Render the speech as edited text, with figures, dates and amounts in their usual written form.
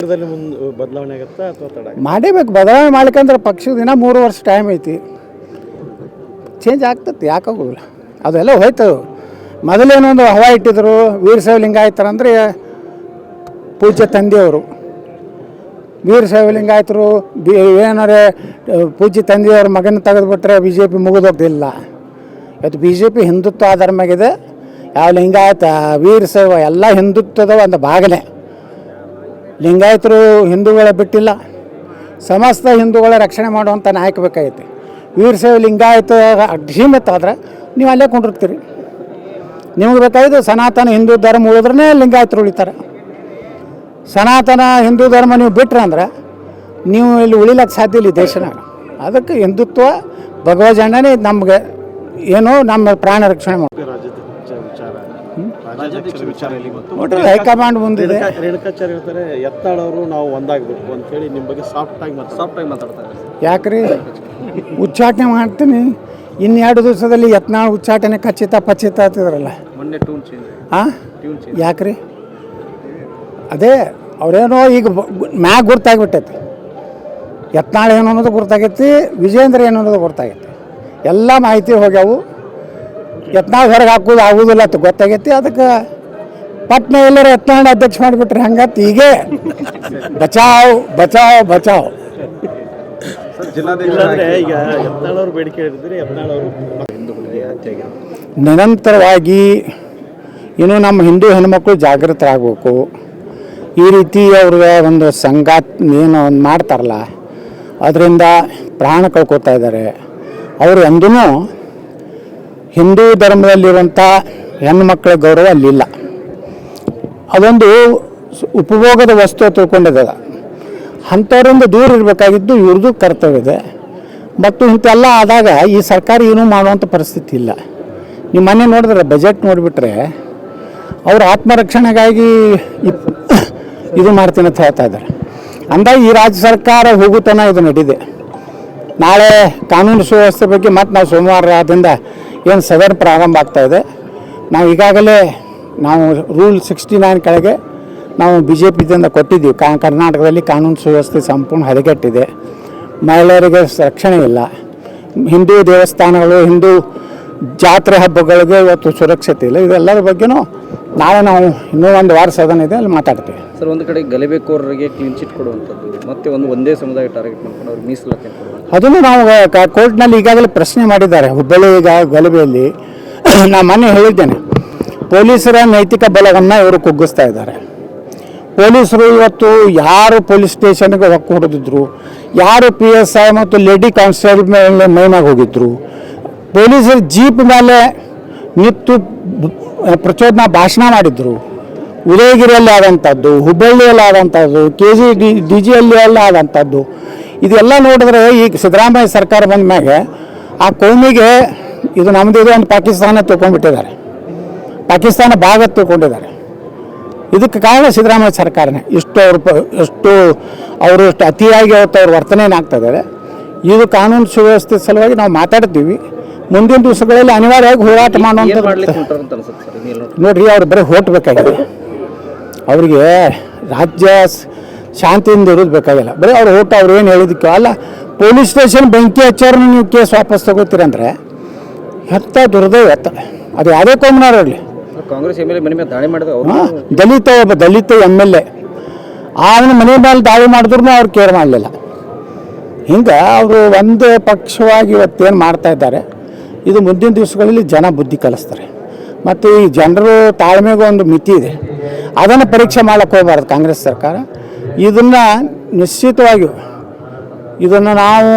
ಬದಲಾವಣೆ ಆಗುತ್ತಾ ಅಥವಾ ತಡ ಮಾಡೇಬೇಕು. ಬದಲಾವಣೆ ಮಾಡ್ಲಿಕ್ಕಂದ್ರೆ ಪಕ್ಷದ ದಿನ 3 ವರ್ಷ ಟೈಮ್ ಐತಿ, ಚೇಂಜ್ ಆಗ್ತದೆ, ಯಾಕಾಗೋದಿಲ್ಲ. ಅದೆಲ್ಲ ಹೋಯ್ತು. ಮೊದಲೇನೊಂದು ಹವಾ ಇಟ್ಟಿದ್ರು, ವೀರಶೈವ ಲಿಂಗಾಯತರಂದರೆ ಪೂಜ್ಯ ತಂದೆಯವರು. ವೀರಶೈವ ಲಿಂಗಾಯತರು ಏನಾರೆ ಪೂಜ್ಯ ತಂದೆಯವ್ರ ಮಗನ ತೆಗೆದುಬಿಟ್ರೆ ಬಿ ಜೆ ಪಿ ಮುಗಿದೋಗ್ದಿಲ್ಲ. ಇವತ್ತು ಬಿ ಜೆ ಪಿ ಹಿಂದುತ್ವ ಧರ್ಮಗಿದೆ. ಯಾವ ಲಿಂಗಾಯತ ವೀರಶೈವ ಎಲ್ಲ ಹಿಂದುತ್ವದ ಒಂದು ಭಾಗನೇ. ಲಿಂಗಾಯತರು ಹಿಂದೂಗಳ ಬಿಟ್ಟಿಲ್ಲ, ಸಮಸ್ತ ಹಿಂದೂಗಳ ರಕ್ಷಣೆ ಮಾಡುವಂಥ ನಾಯಕ ಬೇಕಾಗೈತಿ. ವೀರಶೈವ ಲಿಂಗಾಯತ ಸೀಮಿತ ಆದ್ರೆ ನೀವು ಅಲ್ಲೇ ಕೊಂಡಿರ್ತೀರಿ. ನಿಮಗೆ ಬೇಕಾಗಿದ್ದು ಸನಾತನ ಹಿಂದೂ ಧರ್ಮ ಉಳಿದ್ರೇ ಲಿಂಗಾಯತರು ಉಳಿತಾರೆ. ಸನಾತನ ಹಿಂದೂ ಧರ್ಮ ನೀವು ಬಿಟ್ರೆ ಅಂದ್ರೆ ನೀವು ಇಲ್ಲಿ ಉಳಿಲಕ್ಕೆ ಸಾಧ್ಯ ಇಲ್ಲ ಈ ದೇಶನಾಗ. ಅದಕ್ಕೆ ಹಿಂದುತ್ವ ಭಗವಜನನೇ ನಮಗೆ ಏನೋ ನಮ್ಮ ಪ್ರಾಣ ರಕ್ಷಣೆ ಮಾಡಿ ನೋಡ್ರಿ. ಹೈಕಮಾಂಡ್ ಮುಂದಿದೆ. ರೇಣುಕಾಚಾರ್ಯ ಹೇಳ್ತಾರೆ ಯತ್ನಾಳ್ ಅವರು ನಾವು ಒಂದಾಗಬೇಕು ಅಂತೇಳಿ ನಿಮ್ಮ ಬಗ್ಗೆ ಸಾಫ್ಟ್ ಆಗಿ ಮಾತಾಡ್ತಾರೆ. ಯಾಕ್ರಿ ಉಚ್ಚಾಟನೆ ಮಾಡ್ತೀನಿ. 2 ದಿವಸದಲ್ಲಿ ಯತ್ನಾಳ್ ಉಚ್ಚಾಟನೆ ಖಚಿತ ಪಚಿತ ಆಗ್ತಿದ್ರಲ್ಲ. ಹಾಂ ಯಾಕ್ರಿ? ಅದೇ ಅವ್ರೇನೋ ಈಗ ಮ್ಯಾಗ ಗುರ್ತಾಗ್ಬಿಟ್ಟೈತಿ. ಯತ್ನಾಳ್ ಏನು ಅನ್ನೋದು ಗುರ್ತಾಗೈತಿ, ವಿಜೇಂದ್ರ ಏನು ಅನ್ನೋದು ಗೊತ್ತಾಗೈತಿ. ಎಲ್ಲ ಮಾಹಿತಿ ಹೋಗ್ಯಾವು. ಯತ್ನಾಳ್ ಹೊರಗೆ ಹಾಕೋದು ಆಗೋದಿಲ್ಲ ಅಂತ ಗೊತ್ತಾಗೈತಿ. ಅದಕ್ಕೆ ಪಟ್ನ ಎಲ್ಲರೂ ಯತ್ನಾಳ್ ಅಧ್ಯಕ್ಷ ಮಾಡಿಬಿಟ್ರೆ ಹಂಗತ್ತು. ಹೀಗೆ ಬಚಾವ್ ಬಚಾವ್ ಬಚಾವ್. ಈಗ ಯತ್ನಾಳ್ ಅವರು ಬೇಡಿಕೆ ಹೇಳಿದ್ರೆ ಯತ್ನಾಳ್ ಅವರು ನಿರಂತರವಾಗಿ ಇನ್ನೂ ನಮ್ಮ ಹಿಂದೂ ಹೆಣ್ಮಕ್ಳು ಜಾಗೃತರಾಗಬೇಕು. ಈ ರೀತಿ ಅವ್ರಿಗೆ ಒಂದು ಸಂಗಾತ ಏನು ಒಂದು ಮಾಡ್ತಾರಲ್ಲ, ಅದರಿಂದ ಪ್ರಾಣ ಕಳ್ಕೊತಾ ಇದ್ದಾರೆ. ಅವರು ಎಂದೂ ಹಿಂದೂ ಧರ್ಮದಲ್ಲಿರುವಂಥ ಹೆಣ್ಣುಮಕ್ಕಳ ಗೌರವ ಅಲ್ಲಿಲ್ಲ. ಅದೊಂದು ಉಪಭೋಗದ ವಸ್ತು ತಿಳ್ಕೊಂಡಿದ್ದಾರೆ. ಅಂಥವ್ರಿಂದ ದೂರ ಇರಬೇಕಾಗಿದ್ದು ಇವ್ರದ್ದು ಕರ್ತವ್ಯ ಇದೆ. ಮತ್ತು ಇಂಥೆಲ್ಲ ಆದಾಗ ಈ ಸರ್ಕಾರ ಏನೂ ಮಾಡುವಂಥ ಪರಿಸ್ಥಿತಿ ಇಲ್ಲ. ನೀವು ಮೊನ್ನೆ ನೋಡಿದ್ರೆ ಬಜೆಟ್ ನೋಡಿಬಿಟ್ರೆ ಅವರು ಆತ್ಮರಕ್ಷಣೆಗಾಗಿ ಇದು ಮಾಡ್ತೀನಿ ಅಂತ ಹೇಳ್ತಾ ಇದ್ದಾರೆ. ಅಂದಾಗ ಈ ರಾಜ್ಯ ಸರ್ಕಾರ ಹೋಗುತ್ತಾನ ಇದು ನಡೀದೆ. ನಾಳೆ ಕಾನೂನು ಸುವ್ಯವಸ್ಥೆ ಬಗ್ಗೆ ಮತ್ತು ನಾವು ಸೋಮವಾರದಿಂದ ಏನು ಸದನ ಪ್ರಾರಂಭ ಆಗ್ತಾಯಿದೆ. ನಾವು ಈಗಾಗಲೇ ರೂಲ್ 69 ಕೆಳಗೆ ನಾವು ಬಿ ಜೆ ಪಿದಿಂದ ಕೊಟ್ಟಿದ್ದೀವಿ. ಕರ್ನಾಟಕದಲ್ಲಿ ಕಾನೂನು ಸುವ್ಯವಸ್ಥೆ ಸಂಪೂರ್ಣ ಹದಗೆಟ್ಟಿದೆ. ಮಹಿಳೆಯರಿಗೆ ರಕ್ಷಣೆ ಇಲ್ಲ. ಹಿಂದೂ ದೇವಸ್ಥಾನಗಳು, ಹಿಂದೂ ಜಾತ್ರೆ ಹಬ್ಬಗಳಿಗೆ ಇವತ್ತು ಸುರಕ್ಷತೆ ಇಲ್ಲ. ಇದೆಲ್ಲರ ಬಗ್ಗೆನೂ ನಾಳೆ ನಾವು ಇನ್ನೂ 1 ವಾರ ಸದನ ಇದೆ, ಅಲ್ಲಿ ಮಾತಾಡ್ತೀವಿ. ಸರ್, ಒಂದು ಕಡೆ ಗಲಭೆಕೋರರಿಗೆ ಕ್ಲೀನ್ ಚಿಟ್ ಕೊಡುವಂಥದ್ದು, ಮತ್ತು ಒಂದೇ ಸಮುದಾಯ ಟಾರ್ಗೆಟ್ ಮಾಡ್ಕೊಂಡು ಅವ್ರಿಗೆ ಮೀಸಲಾತಿ ಕೊಡುವಂಥದ್ದು, ಅದನ್ನು ನಾವು ಕೋರ್ಟ್ನಲ್ಲಿ ಈಗಾಗಲೇ ಪ್ರಶ್ನೆ ಮಾಡಿದ್ದಾರೆ. ಹುಬ್ಬಳ್ಳಿ ಗಲಭೆಯಲ್ಲಿ ನಾನು ಮೊನ್ನೆ ಹೇಳಿದ್ದೇನೆ, ಪೊಲೀಸರ ನೈತಿಕ ಬಲವನ್ನು ಇವರು ಕುಗ್ಗಿಸ್ತಾ ಇದ್ದಾರೆ. ಪೊಲೀಸರು ಇವತ್ತು ಯಾರು ಪೊಲೀಸ್ ಸ್ಟೇಷನ್ಗೆ ಹೊಕ್ಕು ಹೊಡೆದಿದ್ರು, ಯಾರು PSI ಮತ್ತು ಲೇಡಿ ಕಾನ್ಸ್ಟೇಬಲ್ ಮೇಲೆ ಮೈನಾಗಿ ಹೋಗಿದ್ರು, ಪೊಲೀಸರು ಜೀಪ್ ಮೇಲೆ ನಿಂತು ಪ್ರಚೋದನಾ ಭಾಷಣ ಮಾಡಿದ್ರು. ಉದಯಗಿರಿಯಲ್ಲಿ ಆದಂಥದ್ದು, ಹುಬ್ಬಳ್ಳಿಯಲ್ಲಿ ಆದಂಥದ್ದು, KGDGಯಲ್ಲಿ ಎಲ್ಲ ಆದಂಥದ್ದು, ಇದೆಲ್ಲ ನೋಡಿದ್ರೆ ಈಗ ಸಿದ್ದರಾಮಯ್ಯ ಸರ್ಕಾರ ಬಂದ ಮ್ಯಾಗೆ ಆ ಕೋಮಿಗೆ ಇದು ನಮ್ಮದಿದೆ ಒಂದು ಪಾಕಿಸ್ತಾನ ತಿಳ್ಕೊಂಡ್ಬಿಟ್ಟಿದ್ದಾರೆ. ಪಾಕಿಸ್ತಾನ ಭಾಗ ತಿಳ್ಕೊಂಡಿದ್ದಾರೆ. ಇದಕ್ಕೆ ಕಾರಣ ಸಿದ್ದರಾಮಯ್ಯ ಸರ್ಕಾರನೇ. ಎಷ್ಟು ಅವರು ಅತಿಯಾಗಿ ಅವ್ರ ವರ್ತನೆ ಆಗ್ತಾ ಇದ್ದಾರೆ. ಇದು ಕಾನೂನು ಸುವ್ಯವಸ್ಥೆ ಸಲುವಾಗಿ ನಾವು ಮಾತಾಡ್ತೀವಿ. ಮುಂದಿನ ದಿವಸಗಳಲ್ಲಿ ಅನಿವಾರ್ಯವಾಗಿ ಹೋರಾಟ ಮಾಡುವಂಥದ್ದು. ನೋಡ್ರಿ, ಅವ್ರು ಬರೀ ಹೋಟ್ ಬೇಕಾಗಿದೆ. ಅವರಿಗೆ ರಾಜ್ಯ ಶಾಂತಿಯಿಂದ ಇರೋದು ಬೇಕಾಗಿಲ್ಲ. ಬರೀ ಅವ್ರು ಹೋಟ್ ಅವ್ರು ಏನು ಹೇಳಿದಕ್ಕೆ ಅಲ್ಲ. ಪೊಲೀಸ್ ಸ್ಟೇಷನ್ ಬೆಂಕಿ ಹಚ್ಚಾರು ನೀವು ಕೇಸ್ ವಾಪಸ್ ತಗೋತೀರಂದ್ರೆ ಹೆತ್ತ ದುರ್ದೈವ. ಅದು ಯಾವುದೇ ಕೋಮನವ್ರು ಕಾಂಗ್ರೆಸ್ MLA ಮನೆ ಮೇಲೆ ದಾಳಿ ಮಾಡಿದ ದಲಿತ MLA ಅವನ ಮನೆ ಮೇಲೆ ದಾಳಿ ಮಾಡಿದ್ರು ಅವ್ರು ಕೇರ್ ಮಾಡಲಿಲ್ಲ. ಹಿಂಗೆ ಅವರು ಒಂದೇ ಪಕ್ಷವಾಗಿ ಇವತ್ತೇನು ಮಾಡ್ತಾ ಇದ್ದಾರೆ, ಇದು ಮುಂದಿನ ದಿವಸಗಳಲ್ಲಿ ಜನ ಬುದ್ಧಿ ಕಲಿಸ್ತಾರೆ. ಮತ್ತು ಈ ಜನರು ತಾಳ್ಮೆಗೂ ಒಂದು ಮಿತಿ ಇದೆ. ಅದನ್ನು ಪರೀಕ್ಷೆ ಮಾಡೋಕ್ಕೆ ಹೋಗಬಾರ್ದು ಕಾಂಗ್ರೆಸ್ ಸರ್ಕಾರ. ಇದನ್ನು ನಿಶ್ಚಿತವಾಗಿಯೂ ಇದನ್ನು ನಾವು